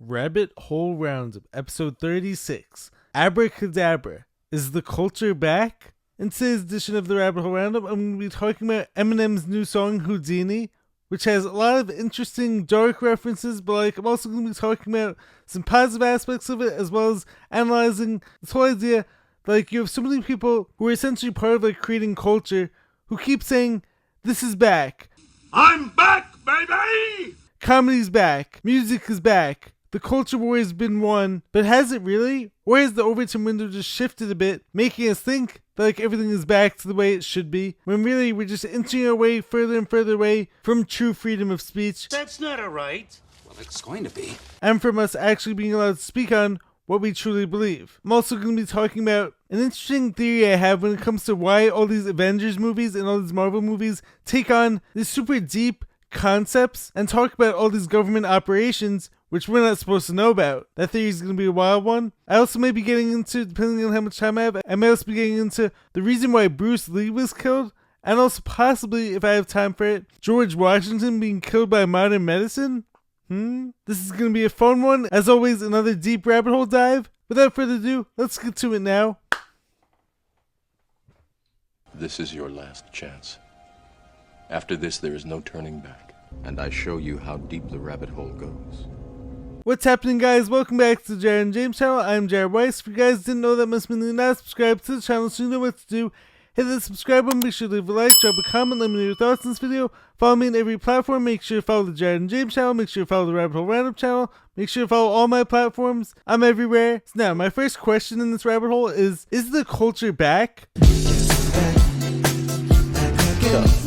Rabbit Hole Roundup, episode 36. Abracadabra. Is the culture back? In today's edition of the Rabbit Hole Roundup, I'm going to be talking about Eminem's new song, Houdini, which has a lot of interesting dark references, but I'm also going to be talking about some positive aspects of it, as well as analyzing this whole idea that you have so many people who are essentially part of creating culture who keep saying, this is back. I'm back, baby! Comedy's back. Music is back. The culture war has been won, but has it really? Or has the Overton window just shifted a bit, making us think that everything is back to the way it should be, when really we're just inching our way further and further away from true freedom of speech? That's not a right. Well, it's going to be. And from us actually being allowed to speak on what we truly believe. I'm also going to be talking about an interesting theory I have when it comes to why all these Avengers movies and all these Marvel movies take on these super deep concepts and talk about all these government operations which we're not supposed to know about. That theory is going to be a wild one. I also may be getting into, depending on how much time I have, I may also be getting into the reason why Bruce Lee was killed, and also possibly, if I have time for it, George Washington being killed by modern medicine. This is going to be a fun one. As always, another deep rabbit hole dive. Without further ado, let's get to it now. This is your last chance. After this, there is no turning back. And I show you how deep the rabbit hole goes. What's happening, guys? Welcome back to the Jared and James channel. I'm Jared Weiss. If you guys didn't know, that must mean you're not subscribed to the channel, so you know what to do. Hit the subscribe button, be sure to leave a like, drop a comment, let me know your thoughts on this video. Follow me on every platform. Make sure to follow the Jared and James channel. Make sure to follow the Rabbit Hole Roundup channel. Make sure to follow all my platforms. I'm everywhere. So now, my first question in this rabbit hole is the culture back?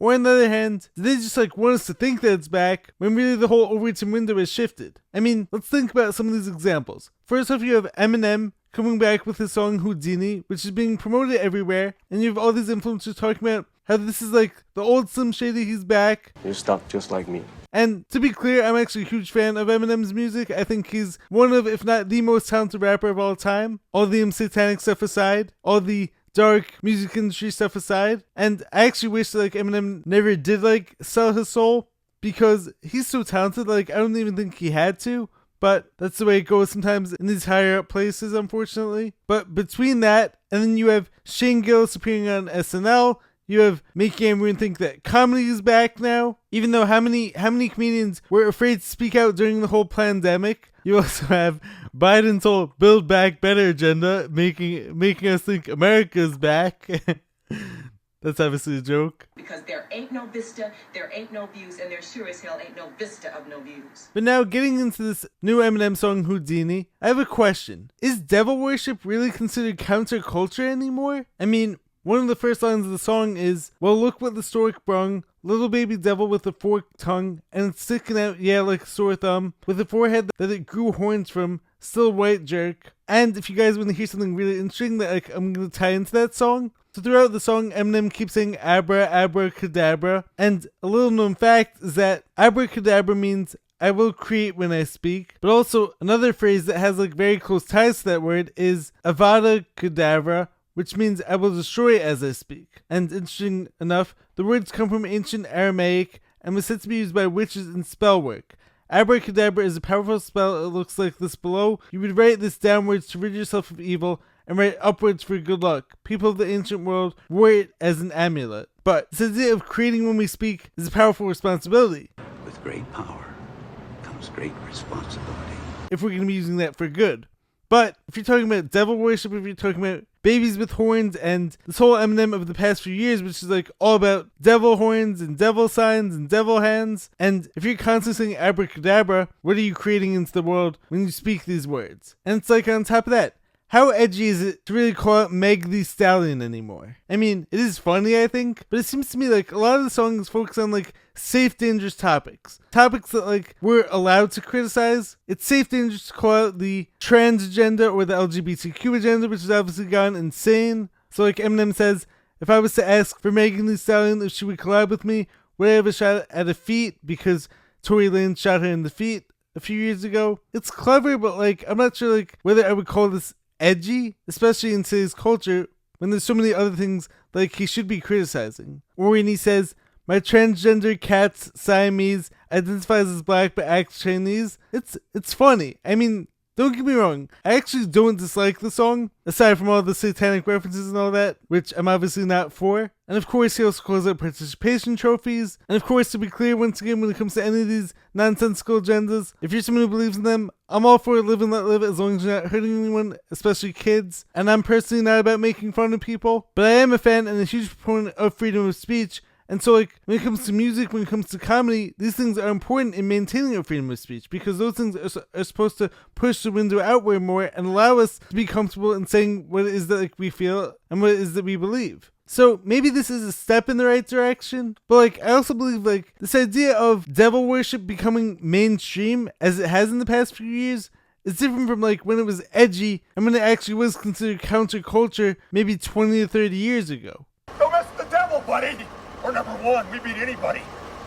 Or on the other hand, do they just want us to think that it's back when really the whole Overton window has shifted? I mean, let's think about some of these examples. First off, you have Eminem coming back with his song Houdini, which is being promoted everywhere, and you have all these influencers talking about how this is the old Slim Shady, he's back. You're stuck just like me. And to be clear, I'm actually a huge fan of Eminem's music. I think he's one of, if not the most talented rapper of all time. All the satanic stuff aside, all the dark music industry stuff aside, and I actually wish that Eminem never did sell his soul, because he's so talented. I don't even think he had to, but that's the way it goes sometimes in these higher up places, unfortunately. But between that, and then you have Shane Gillis appearing on SNL, you have making everyone think that comedy is back now, even though how many comedians were afraid to speak out during the whole pandemic. You also have Biden's whole Build Back Better agenda, making us think America's back. That's obviously a joke. Because there ain't no vista, there ain't no views, and there sure as hell ain't no vista of no views. But now, getting into this new Eminem song, Houdini, I have a question. Is devil worship really considered counterculture anymore? I mean, one of the first lines of the song is, well, look what the stork brung, little baby devil with a forked tongue, and it's sticking out, yeah, like a sore thumb, with a forehead that it grew horns from, still white jerk. And if you guys want to hear something really interesting that I'm going to tie into that song, so throughout the song, Eminem keeps saying abracadabra, and a little known fact is that abracadabra means I will create when I speak, but also another phrase that has very close ties to that word is avada kedavra, which means I will destroy as I speak. And interesting enough, the words come from ancient Aramaic and was said to be used by witches in spell work. Abracadabra is a powerful spell. It looks like this below. You would write this downwards to rid yourself of evil, and write upwards for good luck. People of the ancient world wore it as an amulet. But this idea of creating when we speak is a powerful responsibility. With great power comes great responsibility. If we're going to be using that for good. But if you're talking about devil worship, if you're talking about babies with horns, and this whole Eminem of the past few years, which is all about devil horns and devil signs and devil hands, and if you're constantly saying abracadabra, what are you creating into the world when you speak these words? And it's on top of that, how edgy is it to really call out Meg Thee Stallion anymore? I mean, it is funny, I think, but it seems to me a lot of the songs focus on safe, dangerous topics. Topics that we're allowed to criticize. It's safe, dangerous to call out the trans agenda or the LGBTQ agenda, which has obviously gone insane. So Eminem says, if I was to ask for Megan Thee Stallion if she would collab with me, would I have a shot at a feat because Tory Lanez shot her in the feet a few years ago? It's clever, but I'm not sure whether I would call this edgy, especially in today's culture when there's so many other things he should be criticizing. Or when he says, my transgender cat's Siamese, identifies as black but acts Chinese. It's funny. I mean, don't get me wrong, I actually don't dislike the song, aside from all the satanic references and all that, which I'm obviously not for. And of course, he also calls out participation trophies. And of course, to be clear, once again, when it comes to any of these nonsensical agendas, if you're someone who believes in them, I'm all for live and let live as long as you're not hurting anyone, especially kids. And I'm personally not about making fun of people, but I am a fan and a huge proponent of freedom of speech. And so, like, when it comes to music, when it comes to comedy, these things are important in maintaining our freedom of speech, because those things are supposed to push the window outward more and allow us to be comfortable in saying what it is that, like, we feel and what it is that we believe. So maybe this is a step in the right direction, but, like, I also believe, like, this idea of devil worship becoming mainstream, as it has in the past few years, is different from, like, when it was edgy and when it actually was considered counterculture maybe 20 to 30 years ago. Don't mess with the devil, buddy! We're number one. We beat anybody.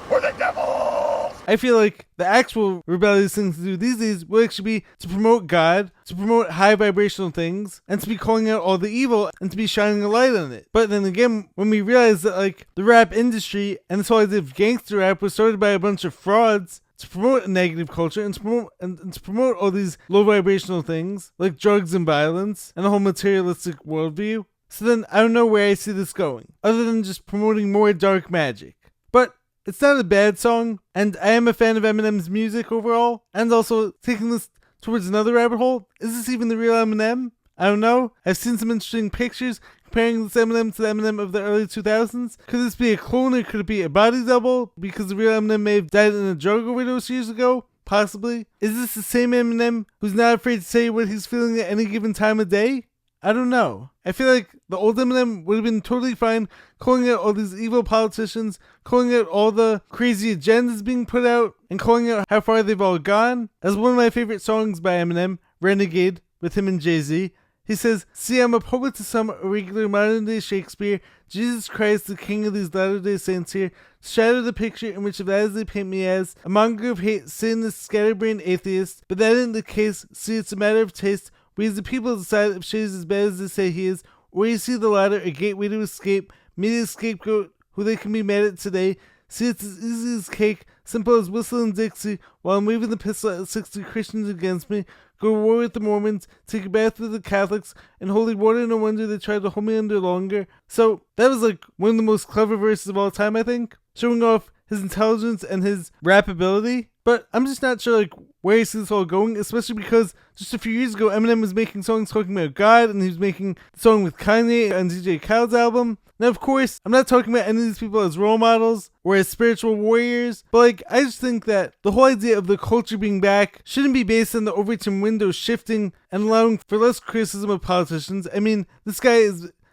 We're the devils! I feel like the actual rebellious thing to do these days will actually be to promote God, to promote high vibrational things, and to be calling out all the evil and to be shining a light on it. But then again, when we realize that, like, the rap industry and this whole idea of gangster rap was started by a bunch of frauds to promote a negative culture and to promote all these low vibrational things like drugs and violence and the whole materialistic worldview. So then I don't know where I see this going, other than just promoting more dark magic. But it's not a bad song, and I am a fan of Eminem's music overall, and also taking this towards another rabbit hole, is this even the real Eminem? I don't know. I've seen some interesting pictures comparing this Eminem to the Eminem of the early 2000s. Could this be a clone or could it be a body double? Because the real Eminem may have died in a drug overdose years ago? Possibly. Is this the same Eminem who's not afraid to say what he's feeling at any given time of day? I don't know. I feel like the old Eminem would have been totally fine calling out all these evil politicians, calling out all the crazy agendas being put out, and calling out how far they've all gone. As one of my favorite songs by Eminem, Renegade, with him and Jay-Z, he says, "See, I'm a poet to some, a regular modern-day Shakespeare. Jesus Christ, the king of these latter-day saints here, shadow the picture in which of as they paint me as a monger of hate, sin, this scatterbrained atheist. But that ain't the case. See, it's a matter of taste. We as the people decide if shit is as bad as they say he is, or you see the latter, a gateway to escape, meet a scapegoat who they can be mad at today. See, it's as easy as cake, simple as whistling Dixie, while I'm waving the pistol at 60 Christians against me, go to war with the Mormons, take a bath with the Catholics, and holy water, no wonder they tried to hold me under longer." So that was, like, one of the most clever verses of all time, I think, showing off his intelligence and his rap ability. But I'm just not sure, like, where you see this all going, especially because just a few years ago, Eminem was making songs talking about God, and he was making a song with Kanye on DJ Khaled's album. Now, of course, I'm not talking about any of these people as role models or as spiritual warriors, but, like, I just think that the whole idea of the culture being back shouldn't be based on the Overton window shifting and allowing for less criticism of politicians. I mean, this guy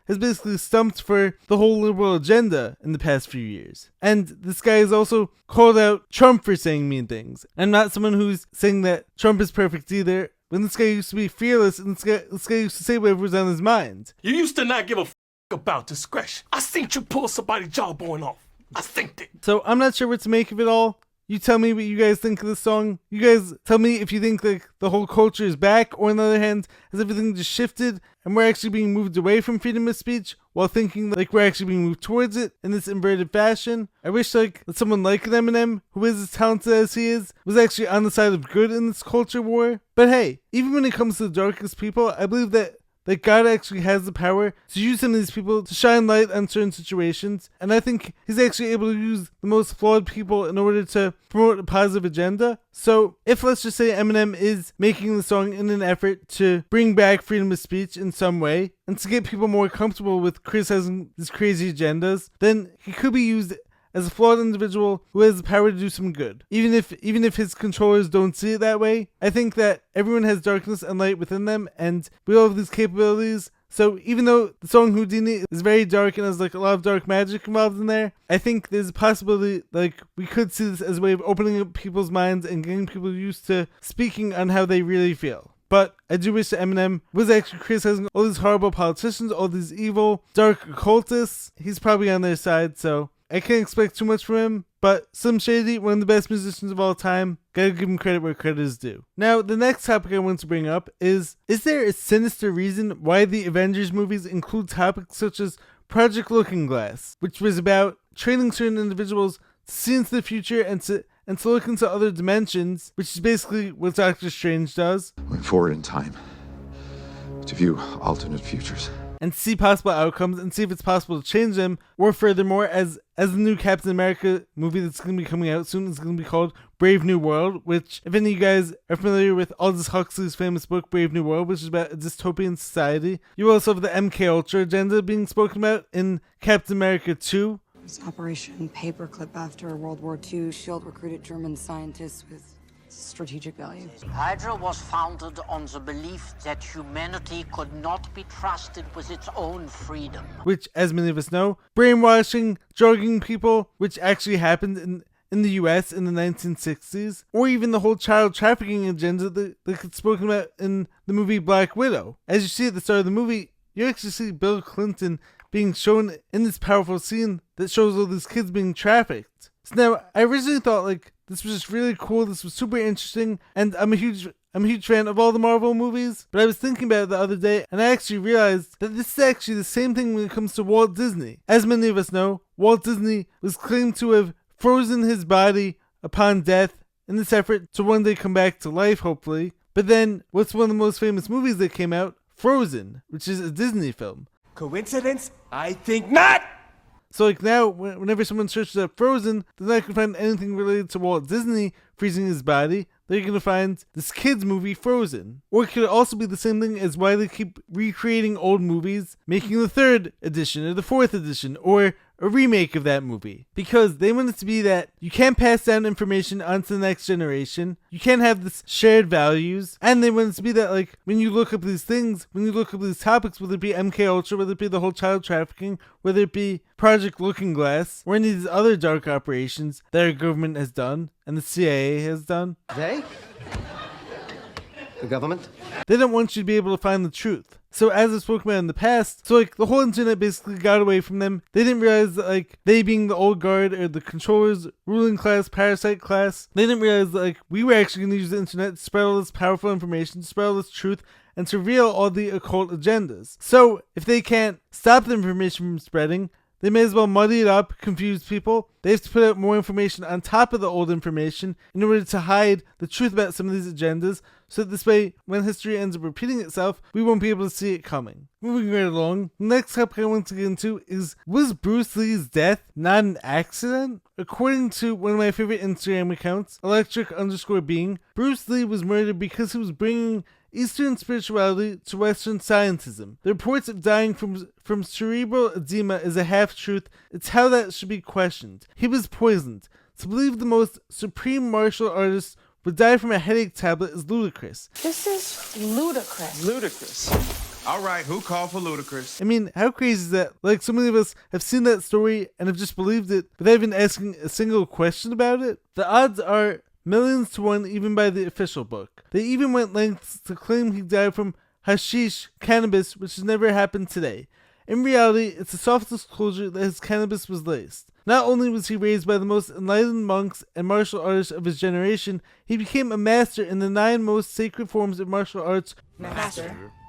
has basically stumped for the whole liberal agenda in the past few years. And this guy has also called out Trump for saying mean things. I'm not someone who's saying that Trump is perfect either. When this guy used to be fearless, and this guy used to say whatever was on his mind. You used to not give a about discretion. I seen you pull somebody's jawbone off. I synced it. So I'm not sure what to make of it all. You tell me what you guys think of this song. You guys tell me if you think like the whole culture is back, or on the other hand, has everything just shifted and we're actually being moved away from freedom of speech while thinking like we're actually being moved towards it in this inverted fashion. I wish like that someone like an Eminem, who is as talented as he is, was actually on the side of good in this culture war. But hey, even when it comes to the darkest people, I believe that God actually has the power to use some of these people to shine light on certain situations, and I think he's actually able to use the most flawed people in order to promote a positive agenda. So if, let's just say, Eminem is making the song in an effort to bring back freedom of speech in some way, and to get people more comfortable with criticizing these crazy agendas, then he could be used as a flawed individual who has the power to do some good. Even if his controllers don't see it that way, I think that everyone has darkness and light within them, and we all have these capabilities. So even though the song Houdini is very dark and has like a lot of dark magic involved in there, I think there's a possibility like we could see this as a way of opening up people's minds and getting people used to speaking on how they really feel. But I do wish that Eminem was actually criticizing all these horrible politicians, all these evil, dark occultists. He's probably on their side, so I can't expect too much from him, but Slim Shady, one of the best musicians of all time, gotta give him credit where credit is due. Now, the next topic I want to bring up is there a sinister reason why the Avengers movies include topics such as Project Looking Glass, which was about training certain individuals to see into the future and and to look into other dimensions, which is basically what Doctor Strange does. Went forward in time to view alternate futures. And see possible outcomes and see if it's possible to change them, or furthermore, as the new Captain America movie that's going to be coming out soon is going to be called Brave New World, which, if any of you guys are familiar with Aldous Huxley's famous book Brave New World, which is about a dystopian society, you also have the MK Ultra agenda being spoken about in Captain America 2. It was Operation Paperclip after World War II. SHIELD recruited German scientists with strategic value. Hydra was founded on the belief that humanity could not be trusted with its own freedom. Which, as many of us know, brainwashing, drugging people, which actually happened in the US in the 1960s, or even the whole child trafficking agenda that gets spoken about in the movie Black Widow. As you see at the start of the movie, you actually see Bill Clinton being shown in this powerful scene that shows all these kids being trafficked. So now, I originally thought, like, this was just really cool, this was super interesting, and I'm a huge fan of all the Marvel movies, but I was thinking about it the other day, and I actually realized that this is actually the same thing when it comes to Walt Disney. As many of us know, Walt Disney was claimed to have frozen his body upon death in this effort to one day come back to life, hopefully. But then, what's one of the most famous movies that came out? Frozen, which is a Disney film. Coincidence? I think not! So like now, whenever someone searches up Frozen, they're not going to find anything related to Walt Disney freezing his body. They're going to find this kid's movie Frozen. Or it could also be the same thing as why they keep recreating old movies, making the 3rd edition or the 4th edition or a remake of that movie. Because they want it to be that you can't pass down information onto the next generation, you can't have this shared values, and they want it to be that, like, when you look up these things, when you look up these topics, whether it be MK Ultra, whether it be the whole child trafficking, whether it be Project Looking Glass, or any of these other dark operations that our government has done, and the CIA has done. They? The government? They don't want you to be able to find the truth. So as I spoke about in the past, so like the whole internet basically got away from them. They didn't realize that like they being the old guard or the controllers, ruling class, parasite class, they didn't realize that like we were actually going to use the internet to spread all this powerful information, to spread all this truth, and to reveal all the occult agendas. So if they can't stop the information from spreading, they may as well muddy it up, confuse people. They have to put out more information on top of the old information in order to hide the truth about some of these agendas, so that this way, when history ends up repeating itself, we won't be able to see it coming. Moving right along, the next topic I want to get into is, was Bruce Lee's death not an accident? According to one of my favorite Instagram accounts, electric_being, Bruce Lee was murdered because he was bringing Eastern spirituality to Western scientism. The reports of dying from cerebral edema is a half-truth. It's how that should be questioned. He was poisoned. To believe the most supreme martial artist would die from a headache tablet is ludicrous. This is ludicrous. Ludicrous. All right, who called for ludicrous? I mean, how crazy is that? Like, so many of us have seen that story and have just believed it without even asking a single question about it. The odds are millions to one, even by the official book. They even went lengths to claim he died from hashish, cannabis, which has never happened today. In reality, it's a soft disclosure that his cannabis was laced. Not only was he raised by the most enlightened monks and martial artists of his generation, he became a master in the 9 most sacred forms of martial arts,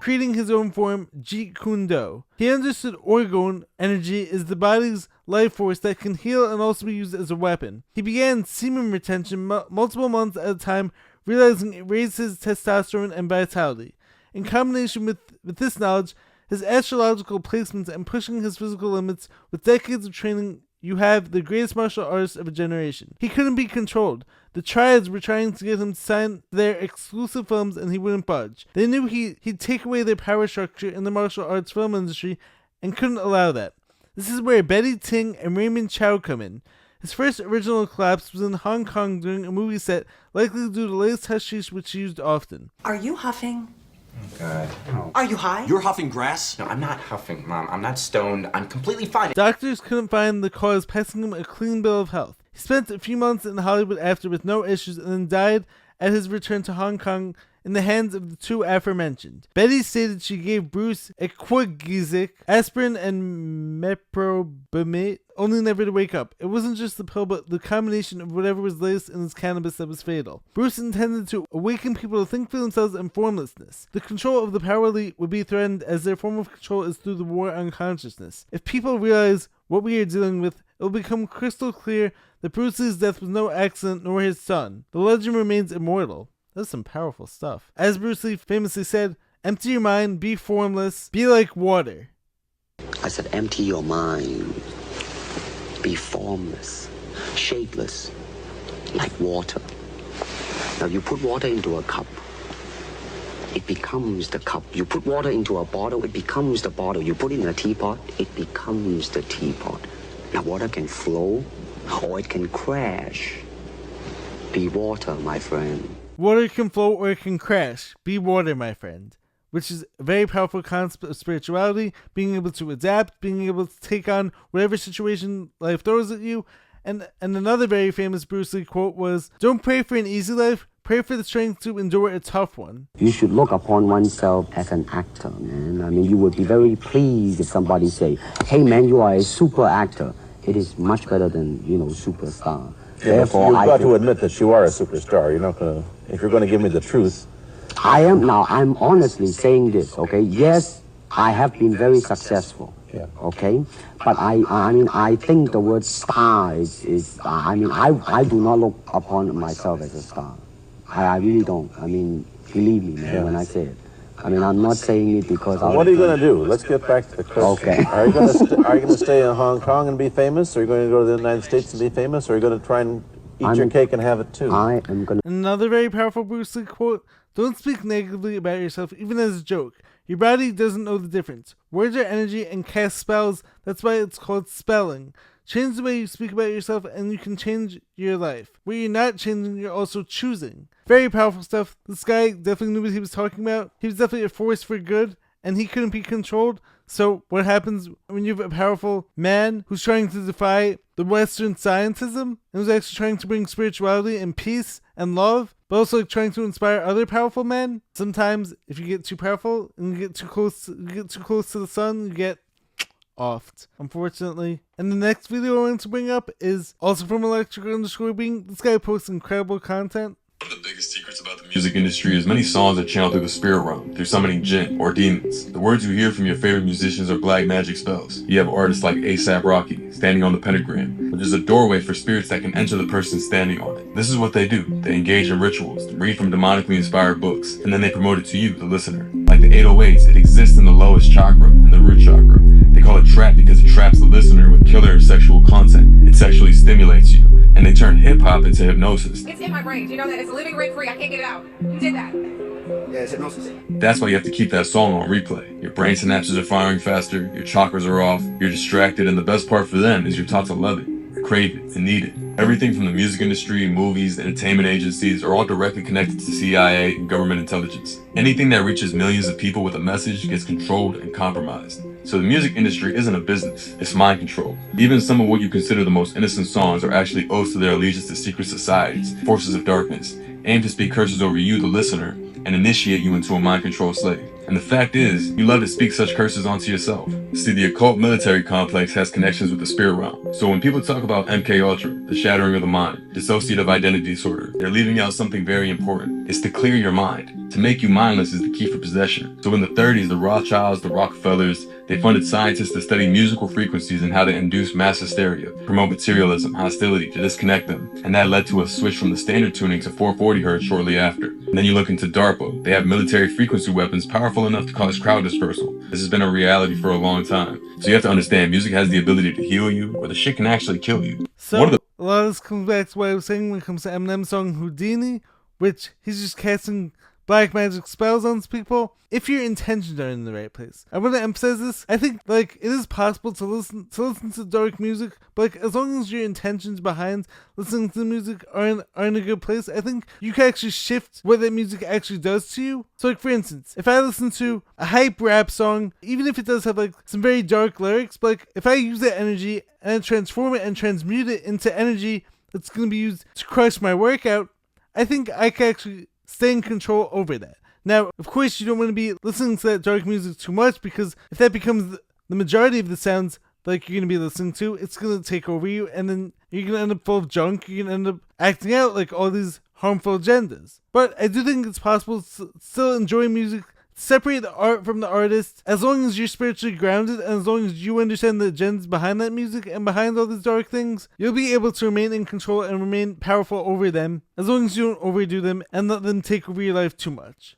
creating his own form, Jeet Kune Do. He understood orgone energy is the body's life force that can heal and also be used as a weapon. He began semen retention multiple months at a time, realizing it raised his testosterone and vitality. In combination with this knowledge, his astrological placements, and pushing his physical limits with decades of training, you have the greatest martial artist of a generation. He couldn't be controlled. The triads were trying to get him to sign their exclusive films and he wouldn't budge. They knew he'd take away their power structure in the martial arts film industry and couldn't allow that. This is where Betty Ting and Raymond Chow come in. His first original collapse was in Hong Kong during a movie set, likely due to laced hashish, which he used often. Are you huffing? Oh, God. No. Are you high? You're huffing grass? No, I'm not huffing, Mom. I'm not stoned. I'm completely fine. Doctors couldn't find the cause, passing him a clean bill of health. He spent a few months in Hollywood after with no issues and then died at his return to Hong Kong in the hands of the 2 aforementioned. Betty stated she gave Bruce a Quagizic, aspirin and meprobamate, only never to wake up. It wasn't just the pill, but the combination of whatever was laced in his cannabis that was fatal. Bruce intended to awaken people to think for themselves in formlessness. The control of the power elite would be threatened as their form of control is through the war on consciousness. If people realize what we are dealing with, it will become crystal clear that Bruce Lee's death was no accident nor his son. The legend remains immortal. That's some powerful stuff. As Bruce Lee famously said, empty your mind, be formless, be like water. I said, empty your mind, be formless, shapeless, like water. Now you put water into a cup, it becomes the cup. You put water into a bottle, it becomes the bottle. You put it in a teapot, it becomes the teapot. Now water can flow or it can crash. Be water, my friend. Water can flow or it can crash. Be water, my friend. Which is a very powerful concept of spirituality, being able to adapt, being able to take on whatever situation life throws at you. And another very famous Bruce Lee quote was, don't pray for an easy life, pray for the strength to endure a tough one. You should look upon oneself as an actor, man. I mean, you would be very pleased if somebody say, hey man, you are a super actor. It is much better than, superstar. Yeah, therefore, you've got to admit that you are a superstar. You're not gonna, if you're gonna give me the truth. I'm honestly saying this, okay? Yes, I have been very successful. Yeah. Okay? But I think the word star I do not look upon myself as a star. I really don't. I mean, believe me, man, when I say it. I mean, I'm not saying it because what are you going to do? Let's get back to the question. Okay. Are you going to stay in Hong Kong and be famous? Or are you going to go to the United States and be famous? Or are you going to try and eat your cake and have it too? I am going to... Another very powerful Bruce Lee quote, don't speak negatively about yourself, even as a joke. Your body doesn't know the difference. Words are energy and cast spells. That's why it's called spelling. Change the way you speak about yourself and you can change your life. Where you're not changing, you're also choosing. Very powerful stuff. This guy definitely knew what he was talking about. He was definitely a force for good and he couldn't be controlled. So what happens when you have a powerful man who's trying to defy the Western scientism and who's actually trying to bring spirituality and peace and love, but also trying to inspire other powerful men? Sometimes if you get too powerful and you get too close to the sun, you get offed, unfortunately. And the next video I want to bring up is also from Electric_Being. This guy posts incredible content. One of the biggest secrets about the music industry is many songs are channeled through the spirit realm, through summoning jinn or demons. The words you hear from your favorite musicians are black magic spells. You have artists like A$AP Rocky standing on the pentagram, which is a doorway for spirits that can enter the person standing on it. This is what they do. They engage in rituals, read from demonically inspired books, and then they promote it to you, the listener. Like the 808s, it exists in the lowest chakra, in the root chakra. They call it trap because it traps the listener with killer sexual content. It sexually stimulates you, and they turn hip-hop into hypnosis. It's in my brain. Do you know that? It's living rent-free. I can't get it out. You did that. Yeah, it's hypnosis. That's why you have to keep that song on replay. Your brain synapses are firing faster, your chakras are off, you're distracted, and the best part for them is you're taught to love it, crave it, and need it. Everything from the music industry, movies, entertainment agencies are all directly connected to CIA and government intelligence. Anything that reaches millions of people with a message gets controlled and compromised. So the music industry isn't a business, it's mind control. Even some of what you consider the most innocent songs are actually oaths to their allegiance to secret societies, forces of darkness, aimed to speak curses over you, the listener, and initiate you into a mind control slave. And the fact is, you love to speak such curses onto yourself. See, the occult military complex has connections with the spirit realm. So when people talk about MK Ultra, the shattering of the mind, dissociative identity disorder, they're leaving out something very important. It's to clear your mind. To make you mindless is the key for possession. So in the 30s, the Rothschilds, the Rockefellers, they funded scientists to study musical frequencies and how to induce mass hysteria, promote materialism, hostility, to disconnect them. And that led to a switch from the standard tuning to 440 Hz shortly after. And then you look into DARPA. They have military frequency weapons powerful enough to cause crowd dispersal. This has been a reality for a long time. So you have to understand, music has the ability to heal you, or the shit can actually kill you. So a lot of this comes back to what I was saying when it comes to Eminem's song Houdini, which he's just casting black magic spells on people. If your intentions are in the right place, I want to emphasize this. I think it is possible to listen to dark music, but as long as your intentions behind listening to the music are in a good place, I think you can actually shift what that music actually does to you. So for instance, if I listen to a hype rap song, even if it does have some very dark lyrics, but if I use that energy and transform it and transmute it into energy that's going to be used to crush my workout, I think I can actually stay in control over that. Now, of course, you don't want to be listening to that dark music too much, because if that becomes the majority of the sounds you're going to be listening to, it's going to take over you, and then you're going to end up full of junk. You're going to end up acting out like all these harmful agendas. But I do think it's possible to still enjoy music Separate the art from the artist. As long as you're spiritually grounded and as long as you understand the agendas behind that music and behind all these dark things, you'll be able to remain in control and remain powerful over them, as long as you don't overdo them and let them take over your life too much.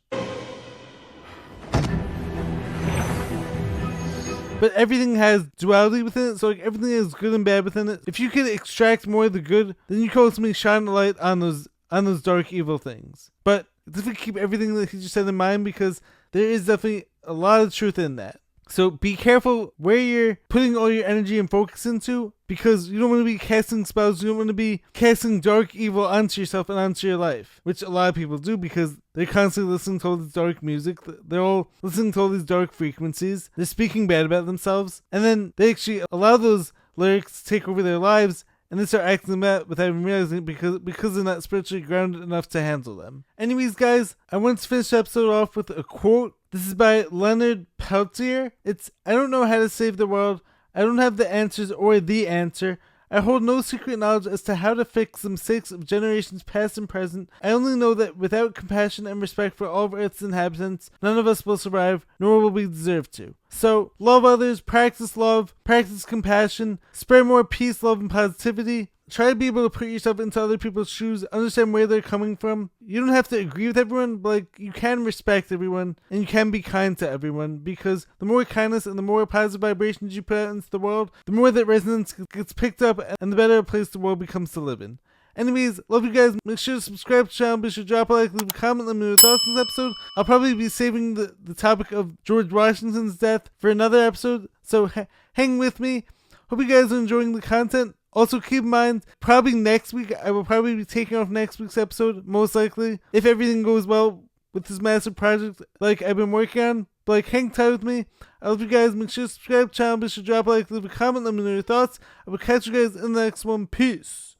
But everything has duality within it, so like everything is good and bad within it. If you can extract more of the good, then you can ultimately shine a light on those dark evil things. But definitely keep everything that he just said in mind, because there is definitely a lot of truth in that. So be careful where you're putting all your energy and focus into, because you don't want to be casting spells, you don't want to be casting dark evil onto yourself and onto your life, which a lot of people do because they're constantly listening to all this dark music, they're all listening to all these dark frequencies, they're speaking bad about themselves, and then they actually allow those lyrics to take over their lives, and they start acting them out without even realizing it because they're not spiritually grounded enough to handle them. Anyways, guys, I want to finish the episode off with a quote. This is by Leonard Peltier. It's, "I don't know how to save the world. I don't have the answers or the answer. I hold no secret knowledge as to how to fix the mistakes of generations past and present. I only know that without compassion and respect for all of Earth's inhabitants, none of us will survive, nor will we deserve to." So, love others, practice love, practice compassion, spread more peace, love, and positivity. Try to be able to put yourself into other people's shoes, understand where they're coming from. You don't have to agree with everyone, but like, you can respect everyone, and you can be kind to everyone, because the more kindness and the more positive vibrations you put out into the world, the more that resonance gets picked up, and the better a place the world becomes to live in. Anyways, love you guys. Make sure to subscribe to the channel. Be sure to drop a like, leave a comment, let me know your thoughts on this episode. I'll probably be saving the topic of George Washington's death for another episode, so hang with me. Hope you guys are enjoying the content. Also, keep in mind, probably next week, I will probably be taking off next week's episode, most likely, if everything goes well with this massive project like I've been working on. But like, hang tight with me. I love you guys. Make sure to subscribe to the channel. Be sure to drop a like, leave a comment, let me know your thoughts. I will catch you guys in the next one. Peace.